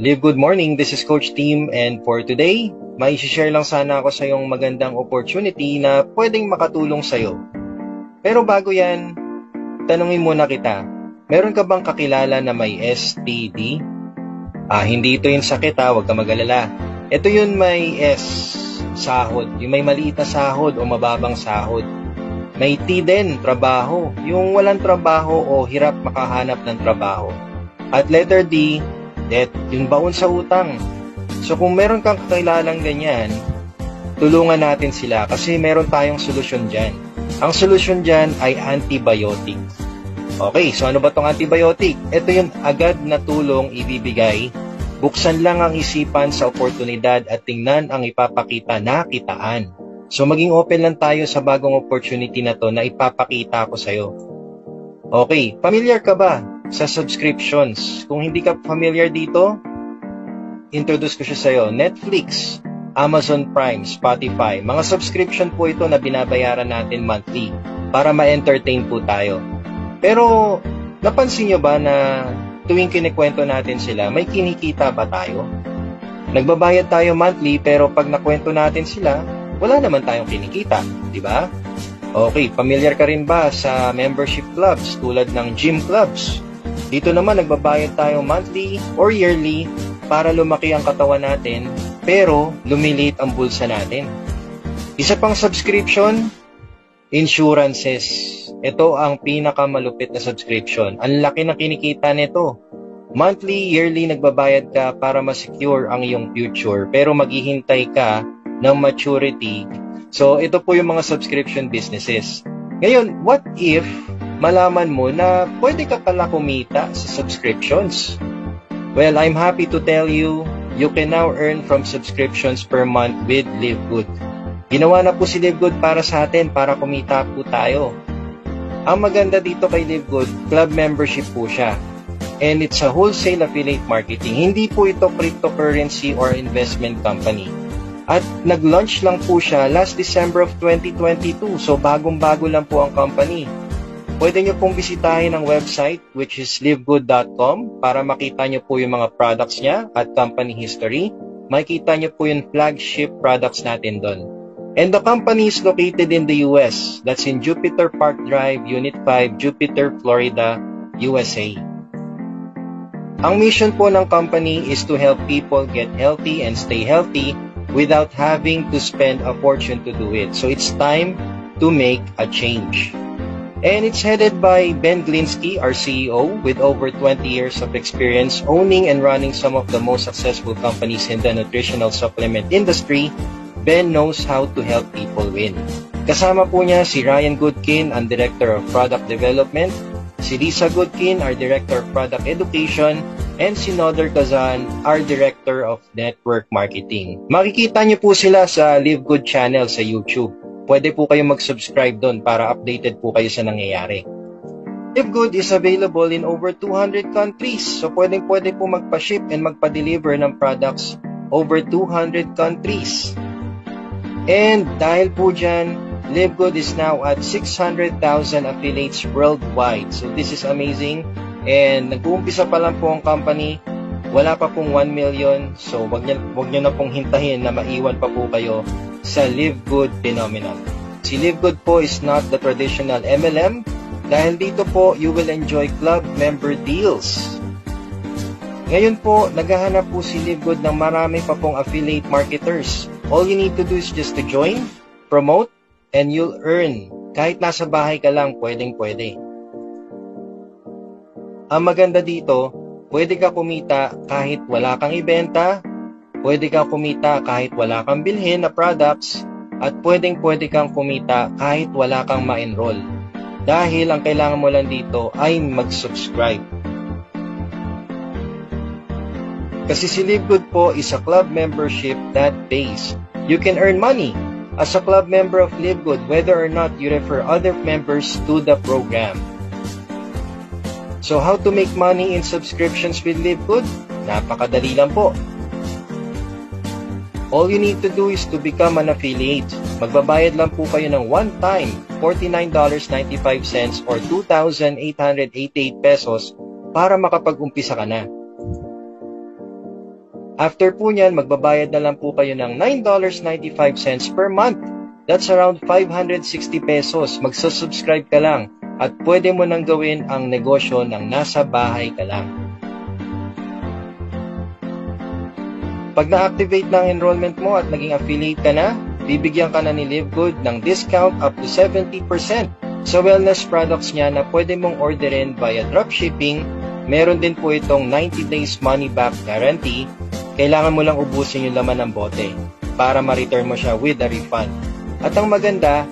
Live good morning, this is Coach Tim, and for today, may share lang sana ako sa yung magandang opportunity na pwedeng makatulong sa'yo. Pero bago yan, tanungin muna kita, meron ka bang kakilala na may STD? Hindi ito yung sakit huwag ka mag-alala. Ito yun may S, sahod, yung may maliit na sahod o mababang sahod. May T din, trabaho, yung walang trabaho o hirap makahanap ng trabaho. At letter D, debt, yung baon sa utang. So kung meron kang kakilalang ganyan, tulungan natin sila kasi meron tayong solusyon dyan. Ang solusyon dyan ay antibiotic. Okay, so ano ba tong antibiotic? Ito yung agad na tulong ibibigay. Buksan lang ang isipan sa oportunidad at tingnan ang ipapakita na kitaan. So maging open lang tayo sa bagong opportunity na to na ipapakita ko sa'yo. Okay, familiar ka ba sa subscriptions? Kung hindi ka familiar dito, introduce ko siya sa'yo. Netflix, Amazon Prime, Spotify. Mga subscription po ito na binabayaran natin monthly para ma-entertain po tayo. Pero napansin nyo ba na tuwing kinikwento natin sila, may kinikita ba tayo? Nagbabayad tayo monthly pero pag nakwento natin sila, wala naman tayong kinikita, di ba? Okay, familiar ka rin ba sa membership clubs tulad ng gym clubs? Dito naman nagbabayad tayo monthly or yearly para lumaki ang katawan natin pero lumiliit ang bulsa natin. Isa pang subscription, insurances. Ito ang pinakamalupit na subscription. Ang laki ng kinikita nito. Monthly, yearly nagbabayad ka para ma-secure ang iyong future pero maghihintay ka ng maturity. So, ito po yung mga subscription businesses. Ngayon, what if malaman mo na pwede ka pala kumita sa subscriptions? Well, I'm happy to tell you, you can now earn from subscriptions per month with Live Good. Ginawa na po si Live Good para sa atin, para kumita po tayo. Ang maganda dito kay Live Good, club membership po siya. And it's a wholesale affiliate marketing. Hindi po ito cryptocurrency or investment company. At nag-launch lang po siya last December of 2022. So bagong-bago lang po ang company. Pwede nyo pong bisitahin ang website which is livegood.com para makita nyo po yung mga products niya at company history. Makikita nyo po yung flagship products natin doon. And the company is located in the US. That's in Jupiter Park Drive, Unit 5, Jupiter, Florida, USA. Ang mission po ng company is to help people get healthy and stay healthy without having to spend a fortune to do it. So it's time to make a change. And it's headed by Ben Glinsky, our CEO, with over 20 years of experience owning and running some of the most successful companies in the nutritional supplement industry. Ben knows how to help people win. Kasama po niya si Ryan Goodkin, ang Director of Product Development, si Lisa Goodkin, our Director of Product Education, and si Noder Kazan, our Director of Network Marketing. Makikita niyo po sila sa Live Good channel sa YouTube. Pwede po kayo mag-subscribe doon para updated po kayo sa nangyayari. Live Good is available in over 200 countries. So pwede po magpa-ship and magpa-deliver ng products over 200 countries. And dahil po dyan, Live Good is now at 600,000 affiliates worldwide. So this is amazing. And nag-uumpisa pa lang po ang company. Wala pa pong 1 million. So wag nyo na pong hintahin na maiwan pa po kayo sa Live Good phenomenon. Si Live Good po is not the traditional MLM. Dahil dito po, you will enjoy club member deals. Ngayon po, naghahanap po si Live Good ng marami pa pong affiliate marketers. All you need to do is just to join, promote, and you'll earn. Kahit nasa bahay ka lang, pwedeng-pwede. Ang maganda dito, pwede ka kumita kahit wala kang ibenta, pwede kang kumita kahit wala kang bilhin na products, at pwedeng-pwede kang kumita kahit wala kang ma-enroll. Dahil ang kailangan mo lang dito ay mag-subscribe. Kasi si Live Good po is a club membership that pays. You can earn money as a club member of Live Good whether or not you refer other members to the program. So how to make money in subscriptions with Live Good? Napakadali lang po. All you need to do is to become an affiliate. Magbabayad lang po kayo ng one-time $49.95 or 2,888 pesos para makapag-umpisa ka na. After po nyan, magbabayad na lang po kayo ng $9.95 per month. That's around 560 pesos. Magsusubscribe ka lang at pwede mo nang gawin ang negosyo ng nasa bahay ka lang. Pag na-activate na ang enrollment mo at naging affiliate ka na, bibigyan ka na ni LiveGood ng discount up to 70% sa wellness products niya na pwede mong orderin via dropshipping. Meron din po itong 90 days money back guarantee. Kailangan mo lang ubusin yung laman ng bote para ma-return mo siya with a refund. At ang maganda,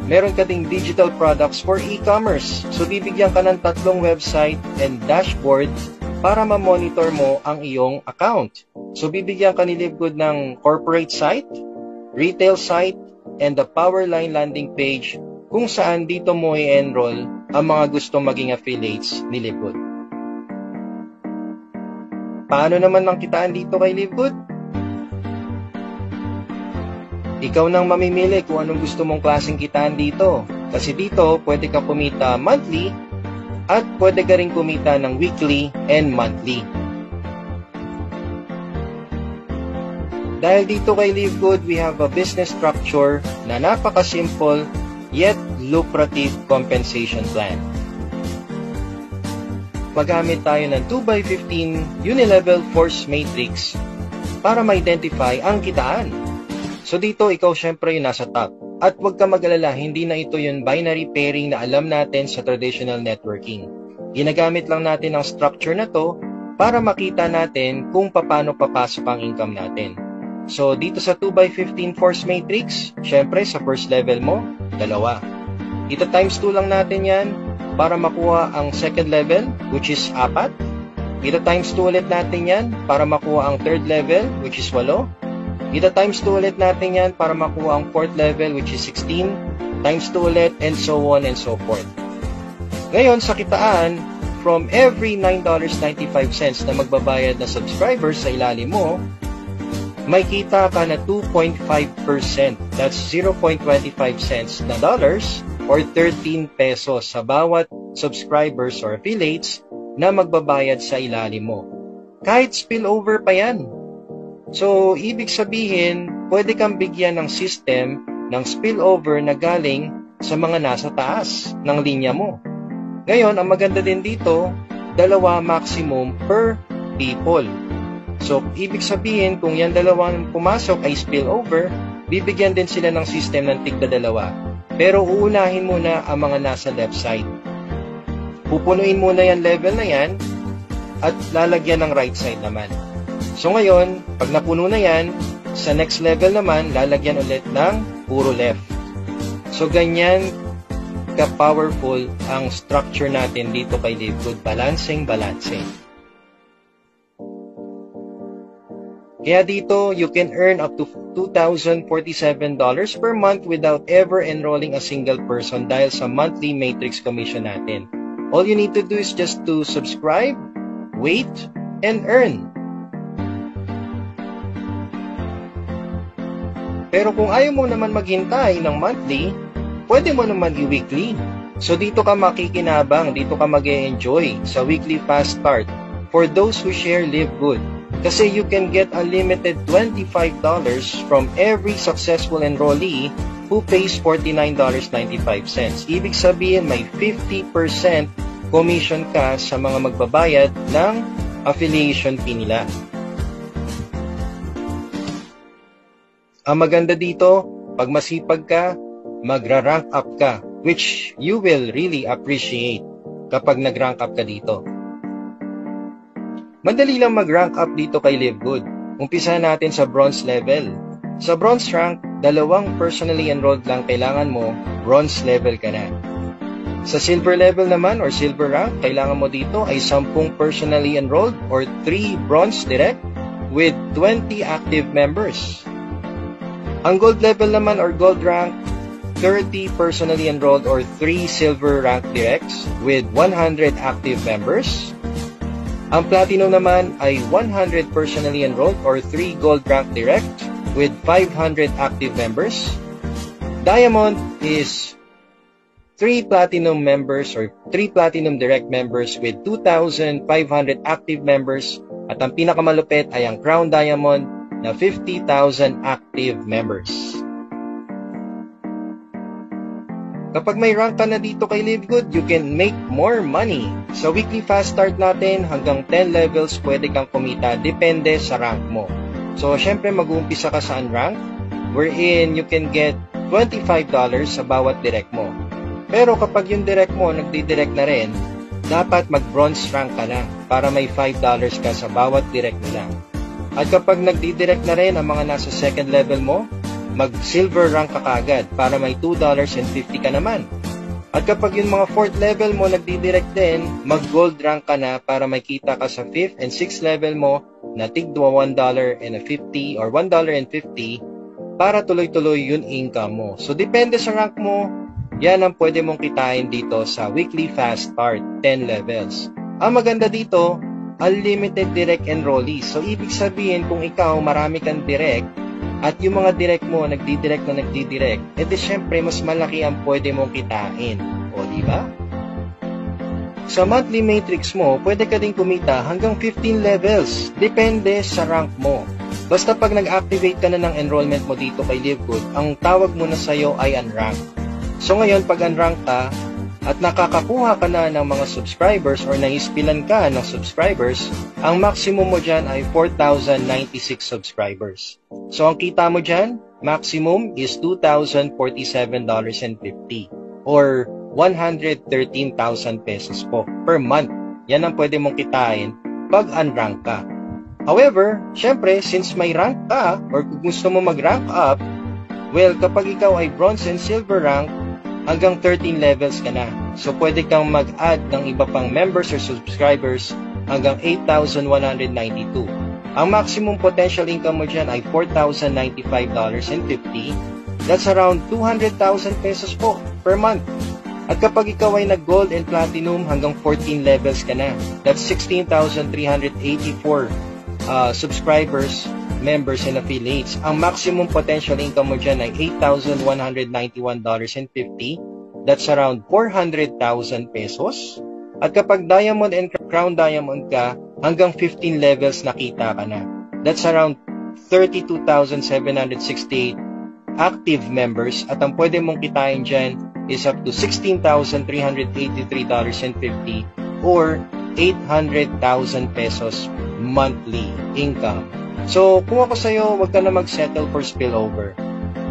meron ka ding digital products for e-commerce. So bibigyan ka ng 3 website and dashboard para ma-monitor mo ang iyong account. So bibigyan ka ni LiveGood ng corporate site, retail site, and the Powerline landing page kung saan dito mo i-enroll ang mga gustong maging affiliates ni LiveGood. Paano naman ang kitaan dito kay LiveGood? Ikaw nang mamimili kung anong gusto mong klaseng kitaan dito. Kasi dito, pwede ka kumita monthly at pwede ka rin kumita ng weekly and monthly. Dahil dito kay LiveGood, we have a business structure na napaka-simple yet lucrative compensation plan. Magamit tayo ng 2x15 unilevel force matrix para ma-identify ang kitaan. So dito, ikaw syempre yung nasa top. At huwag ka mag-alala, hindi na ito yung binary pairing na alam natin sa traditional networking. Ginagamit lang natin ang structure na to para makita natin kung paano papasok ang income natin. So dito sa 2x15 force matrix, syempre sa first level mo, 2. Ito times 2 lang natin yan para makuha ang second level, which is 4. Ito times 2 ulit natin yan para makuha ang third level, which is 8. Ito times 2 ulit natin yan para makuha ang fourth level, which is 16. Times 2 ulit, and so on and so forth. Ngayon, sa kitaan, from every $9.95 na magbabayad na subscribers sa ilalim mo, may kita ka na 2.5%. That's 0.25 cents na dollars or 13 pesos sa bawat subscribers or affiliates na magbabayad sa ilalim mo. Kahit spillover pa yan. So, ibig sabihin, pwede kang bigyan ng system ng spillover na galing sa mga nasa taas ng linya mo. Ngayon, ang maganda din dito, 2 maximum per people. So, ibig sabihin, kung yan 2 pumasok ay spillover, bibigyan din sila ng system ng tig-2. Pero uunahin muna ang mga nasa left side. Pupunuin muna yan level na yan at lalagyan ng right side naman. So ngayon, pag napuno na yan, sa next level naman, lalagyan ulit ng puro left. So ganyan ka-powerful ang structure natin dito kay LiveGood. Balancing. Kaya dito, you can earn up to $2,047 per month without ever enrolling a single person dahil sa monthly matrix commission natin. All you need to do is just to subscribe, wait, and earn. Pero kung ayaw mo naman maghintay ng monthly, pwede mo naman i-weekly. So dito ka makikinabang, dito ka mag-e-enjoy sa weekly fast start for those who share LiveGood. Kasi you can get unlimited $25 from every successful enrollee who pays $49.95. Ibig sabihin may 50% commission ka sa mga magbabayad ng affiliation fee nila. Ang maganda dito, pag masipag ka, magra-rank up ka, which you will really appreciate kapag nag-rank up ka dito. Madali lang mag-rank up dito kay LiveGood. Umpisa natin sa bronze level. Sa bronze rank, 2 personally enrolled lang kailangan mo, bronze level ka na. Sa silver level naman or silver rank, kailangan mo dito ay 10 personally enrolled or 3 bronze direct with 20 active members. Ang gold level naman or gold rank, 30 personally enrolled or 3 silver rank directs with 100 active members. Ang platinum naman ay 100 personally enrolled or 3 gold rank direct with 500 active members. Diamond is 3 platinum members or 3 platinum direct members with 2,500 active members at ang pinakamalupit ay ang Crown Diamond na 50,000 active members. Kapag may rank ka na dito kay Live Good, you can make more money. Sa weekly fast start natin, hanggang 10 levels pwede kang kumita, depende sa rank mo. So, syempre mag-uumpisa ka sa unrank, wherein you can get $25 sa bawat direct mo. Pero kapag yung direct mo, nagdi-direct na rin, dapat mag-bronze rank ka na para may $5 ka sa bawat direct nila. At kapag nagdi-direct na rin ang mga nasa second level mo, mag-silver rank ka kagad para may $2.50 ka naman. At kapag yung mga 4th level mo nagdi-direct din, mag-gold rank ka na para may kita ka sa 5th and 6th level mo na tigwa $1.50 or $1.50 para tuloy-tuloy yung income mo. So, depende sa rank mo, yan ang pwede mong kitain dito sa weekly fast start, 10 levels. Ang maganda dito, unlimited direct enrollees. So, ibig sabihin kung ikaw marami kang direct, at yung mga direct mo, nagdi-direct, edi syempre, mas malaki ang pwede mong kitain. O, diba? Sa monthly matrix mo, pwede ka din kumita hanggang 15 levels. Depende sa rank mo. Basta pag nag-activate ka na ng enrollment mo dito kay Live Good, ang tawag mo na sa'yo ay unrank. So ngayon, pag unrank ka, at nakakakuha ka na ng mga subscribers or naispilan ka ng subscribers, ang maximum mo dyan ay 4,096 subscribers. So ang kita mo dyan, maximum is $2,047.50 or 113,000 pesos po per month. Yan ang pwede mong kitain pag unrank ka. However, syempre, since may rank ka or kung gusto mo mag-rank up, well, kapag ikaw ay bronze and silver rank, hanggang 13 levels ka na. So, pwede kang mag-add ng iba pang members or subscribers hanggang 8,192. Ang maximum potential income mo dyan ay $4,095.50. That's around 200,000 pesos po per month. At kapag ikaw ay nag-gold and platinum, hanggang 14 levels ka na. That's 16,384 subscribers, members, and affiliates. Ang maximum potential income mo dyan ay $8,191.50. That's around 400,000 pesos. At kapag Diamond and Crown Diamond ka, hanggang 15 levels nakita ka na. That's around 32,768 active members. At ang pwede mong kitain dyan is up to $16,383.50 or 800,000 pesos monthly income. So, kung ako sa'yo, wag ka na mag-settle for spillover.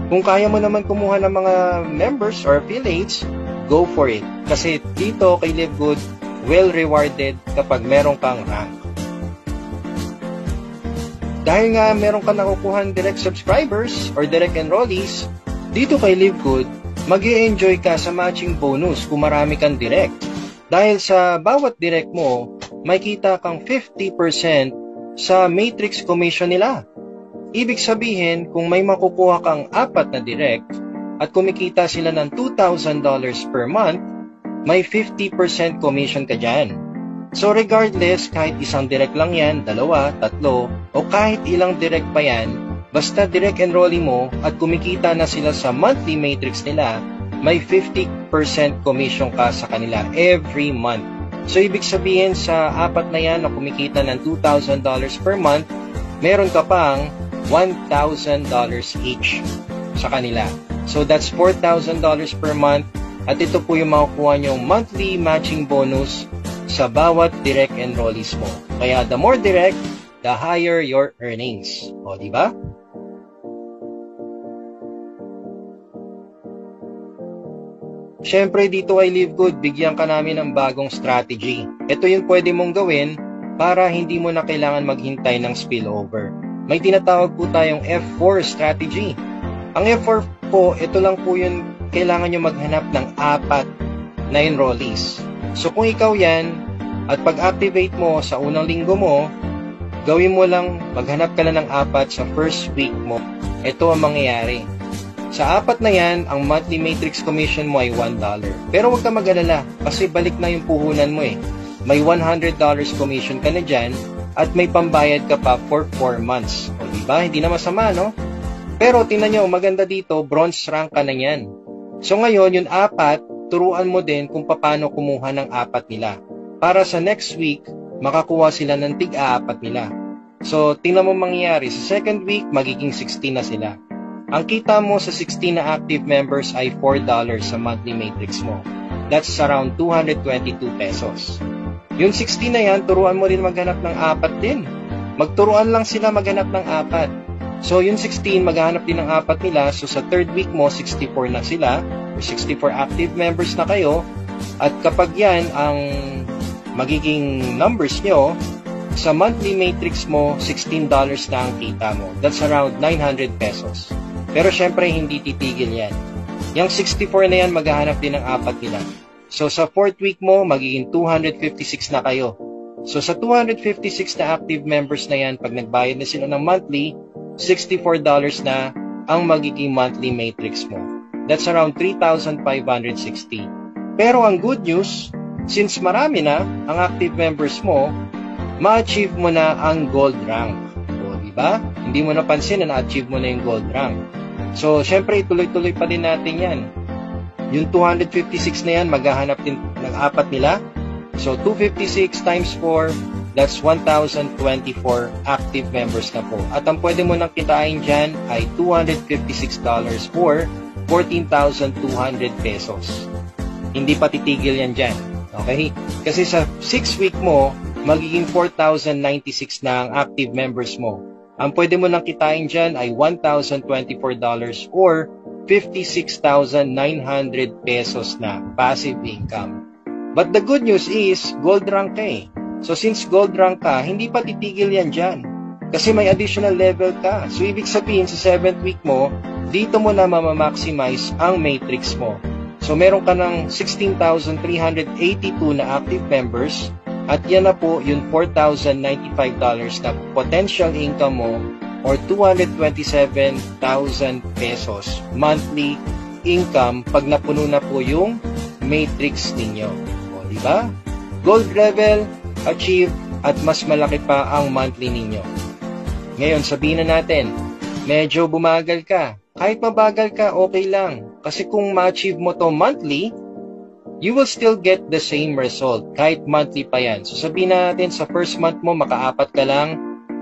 Kung kaya mo naman kumuha ng mga members or affiliates, go for it. Kasi dito kay Live Good, well rewarded kapag meron kang rank. Dahil nga meron ka nakukuhan direct subscribers or direct enrollees, dito kay Live Good, mag-i-enjoy ka sa matching bonus kung marami kang direct. Dahil sa bawat direct mo, may kita kang 50% sa matrix commission nila. Ibig sabihin, kung may makukuha kang 4 na direct at kumikita sila ng $2,000 per month, may 50% commission ka dyan. So regardless, kahit isang direct lang yan, 2, 3, o kahit ilang direct pa yan, basta direct enrollee mo at kumikita na sila sa monthly matrix nila, may 50% commission ka sa kanila every month. So, ibig sabihin sa 4 na yan na kumikita ng $2,000 per month, meron ka pang $1,000 each sa kanila. So, that's $4,000 per month. At ito po yung makukuha nyong monthly matching bonus sa bawat direct enrollees mo. Kaya, the more direct, the higher your earnings. O, diba? Siyempre, dito ay Live Good, bigyan ka namin ng bagong strategy. Ito yung pwede mong gawin para hindi mo na kailangan maghintay ng spillover. May tinatawag po tayong F4 strategy. Ang F4 po, ito lang po yung kailangan nyo maghanap ng 4 na enrollees. So kung ikaw yan, at pag-activate mo sa unang linggo mo, gawin mo lang, maghanap ka na ng 4 sa first week mo. Ito ang mangyayari. Sa 4 na yan, ang monthly matrix commission mo ay $1. Pero huwag ka mag-alala kasi balik na yung puhunan mo eh. May $100 commission ka na dyan at may pambayad ka pa for 4 months. O diba? Hindi na masama, no? Pero tingnan nyo, maganda dito, bronze rank ka na yan. So ngayon, yung 4, turuan mo din kung paano kumuha ng 4 nila. Para sa next week, makakuha sila ng tig-4 nila. So, tingnan mo mangyayari. Sa second week, magiging 16 na sila. Ang kita mo sa 16 na active members ay $4 sa monthly matrix mo. That's around 222 pesos. Yung 16 na yan, turuan mo din maghanap ng 4 din. Magturuan lang sila maghanap ng 4. So, yung 16, maghanap din ng 4 nila. So, sa third week mo, 64 na sila. Or 64 active members na kayo. At kapag yan, ang magiging numbers nyo, sa monthly matrix mo, $16 na ang kita mo. That's around 900 pesos. Pero syempre, hindi titigil yan. Yung 64 na yan, maghahanap din ng 4 nila. So, sa fourth week mo, magiging 256 na kayo. So, sa 256 na active members na yan, pag nagbayad na sila ng monthly, $64 na ang magiging monthly matrix mo. That's around 3,560. Pero ang good news, since marami na ang active members mo, ma-achieve mo na ang gold rank. O, diba? Hindi mo napansin na na-achieve mo na yung gold rank. So, syempre, ituloy-tuloy pa din natin yan. Yung 256 na yan, maghahanap din ng 4 nila. So, 256 times 4, that's 1,024 active members na po. At ang pwede mo nang kitain dyan ay $256 or 14,200 pesos. Hindi pa titigil yan dyan. Okay? Kasi sa 6 week mo, magiging 4,096 na ang active members mo. Ang pwede mo nang kitain dyan ay $1,024 or 56,900 pesos na passive income. But the good news is, gold rank ka eh. So since gold rank ka, hindi pa titigil yan dyan. Kasi may additional level ka. So ibig sabihin sa 7th week mo, dito mo na mamamaximize ang matrix mo. So meron ka ng 16,382 na active members at yan na po yung $4,095 na potential income mo or 227,000 pesos monthly income pag napuno na po yung matrix ninyo. O, di ba? Gold level, achieve, at mas malaki pa ang monthly ninyo. Ngayon, sabihin na natin, medyo bumagal ka. Kahit mabagal ka, okay lang. Kasi kung ma-achieve mo to monthly, you will still get the same result. Kahit monthly pa yan. So sabihin natin, sa first month mo, maka-4 ka lang.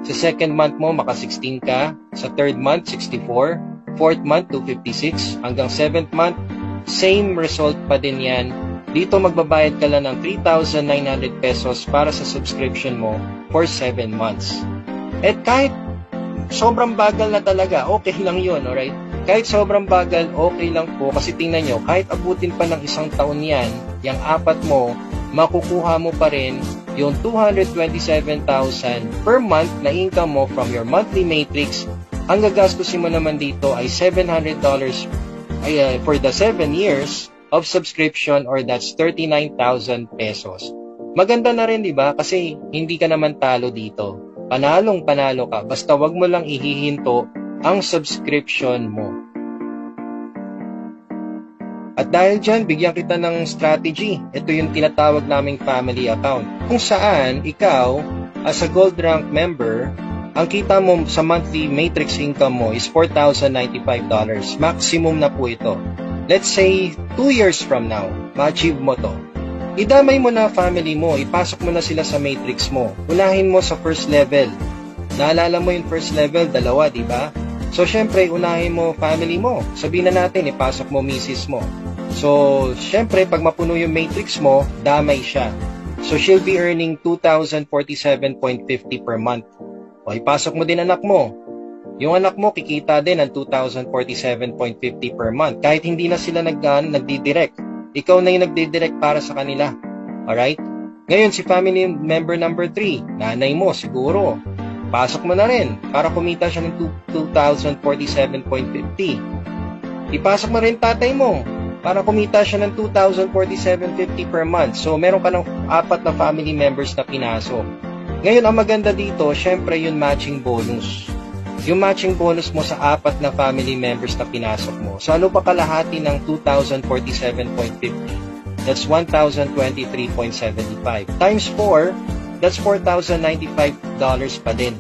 Sa second month mo, maka-16 ka. Sa third month, 64. Fourth month, 256. Hanggang seventh month, same result pa din yan. Dito magbabayad ka lang ng 3,900 pesos para sa subscription mo for 7 months. At kahit sobrang bagal na talaga, okay lang yun, alright? Kahit sobrang bagal, okay lang po. Kasi tingnan nyo, kahit abutin pa ng 1 taon yan, yung 4 mo, makukuha mo pa rin yung 227,000 per month na income mo from your monthly matrix. Ang gagastusin mo naman dito ay $700 for the 7 years of subscription or that's 39,000 pesos. Maganda na rin, di ba? Kasi hindi ka naman talo dito. Panalong panalo ka. Basta wag mo lang ihihinto ang subscription mo. At dahil dyan, bigyan kita ng strategy. Ito yung tinatawag naming family account. Kung saan, ikaw, as a gold rank member, ang kita mo sa monthly matrix income mo is $4,095. Maximum na po ito. Let's say, 2 years from now, ma-achieve mo to. Idamay mo na family mo, ipasok mo na sila sa matrix mo. Unahin mo sa first level. Naalala mo yung first level, 2, di ba? So, syempre, unahin mo family mo. Sabihin na natin, ipasok mo misis mo. So, syempre, pag mapuno yung matrix mo, damay siya. So, she'll be earning 2,047.50 per month. O, ipasok mo din anak mo. Yung anak mo, kikita din ng 2,047.50 per month. Kahit hindi na sila nagdidirect. Ikaw na yung nagdidirect para sa kanila. Alright? Ngayon, si family member number 3, nanay mo, siguro. Pasok mo na rin para kumita siya ng 2,047.50. Ipasok mo rin tatay mo para kumita siya ng 2,047.50 per month. So, meron ka ng 4 na family members na pinasok. Ngayon, ang maganda dito, syempre yung matching bonus. Yung matching bonus mo sa 4 na family members na pinasok mo. So, ano pa kalahati ng 2,047.50? That's 1,023.75. Times 4, that's $4,095 pa din.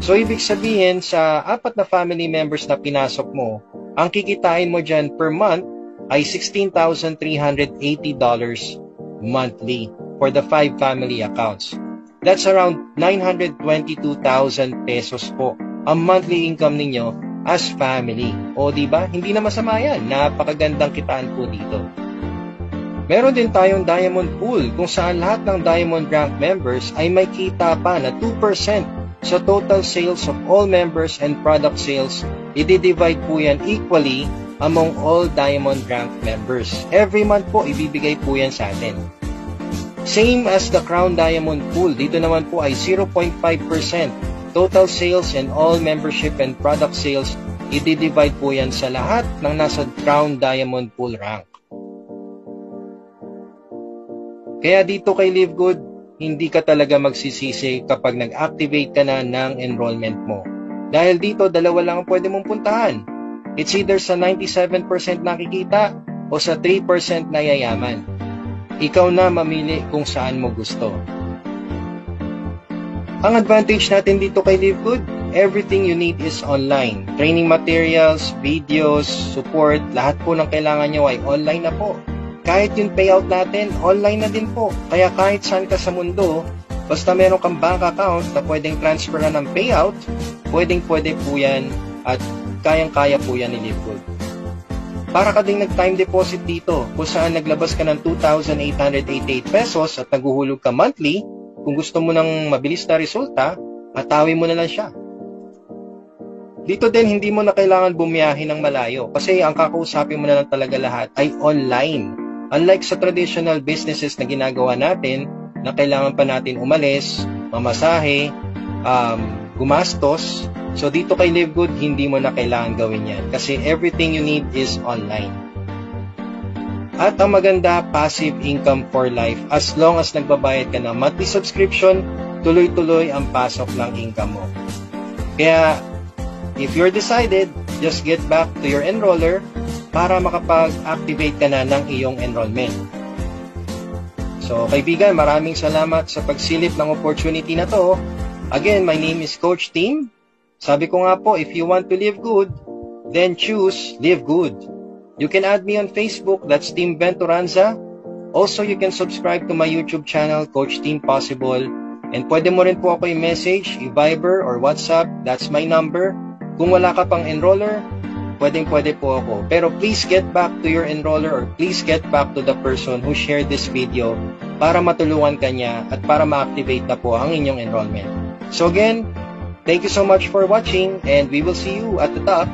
So, ibig sabihin, sa 4 na family members na pinasok mo, ang kikitain mo dyan per month ay $16,380 monthly for the 5 family accounts. That's around 922,000 pesos po ang monthly income ninyo as family. O diba? Hindi na masama yan. Napakagandang kitaan po dito. Meron din tayong Diamond Pool kung saan lahat ng Diamond Rank members ay may kita pa na 2% sa total sales of all members and product sales. I-divide po yan equally among all Diamond Rank members. Every month po, ibibigay po yan sa atin. Same as the Crown Diamond Pool, dito naman po ay 0.5% total sales and all membership and product sales. I-divide po yan sa lahat ng nasa Crown Diamond Pool rank. Kaya dito kay Live Good, hindi ka talaga magsisisi kapag nag-activate ka na ng enrollment mo. Dahil dito, dalawa lang ang pwede mong puntahan. It's either sa 97% nakikita o sa 3% na yayaman. Ikaw na mamili kung saan mo gusto. Ang advantage natin dito kay Live Good, everything you need is online. Training materials, videos, support, lahat po ng kailangan nyo ay online na po. Kahit yung payout natin, online na din po. Kaya kahit saan ka sa mundo, basta meron kang bank account na pwedeng transferan ng payout, pwedeng-pwede po yan at kayang-kaya po yan ni Live Good. Para ka ding nag-time deposit dito, kung saan naglabas ka ng 2,888 pesos at naguhulog ka monthly, kung gusto mo ng mabilis na resulta, atawin mo na lang siya. Dito din, hindi mo na kailangan bumiyahe ng malayo kasi ang kakausapin mo na lang talaga lahat ay online. Unlike sa traditional businesses na ginagawa natin, na kailangan pa natin umalis, mamasahe, gumastos. So dito kay Live Good, hindi mo na kailangan gawin yan kasi everything you need is online. At ang maganda, passive income for life. As long as nagbabayad ka ng monthly subscription, tuloy-tuloy ang pasok ng income mo. Kaya, if you're decided, just get back to your enroller para makapag-activate ka na ng iyong enrollment. So, kaibigan, maraming salamat sa pagsilip ng opportunity na to. Again, my name is Coach Tim. Sabi ko nga po, if you want to live good, then choose Live Good. You can add me on Facebook, that's Tim Venturanza. Also, you can subscribe to my YouTube channel, Coach Tim Possible. And pwede mo rin po ako i-message, i-Viber or WhatsApp, that's my number. Kung wala ka pang enroller, pwede po ako. Pero please get back to your enroller or please get back to the person who shared this video para matulungan ka niya at para ma-activate na po ang inyong enrollment. So again, thank you so much for watching and we will see you at the top.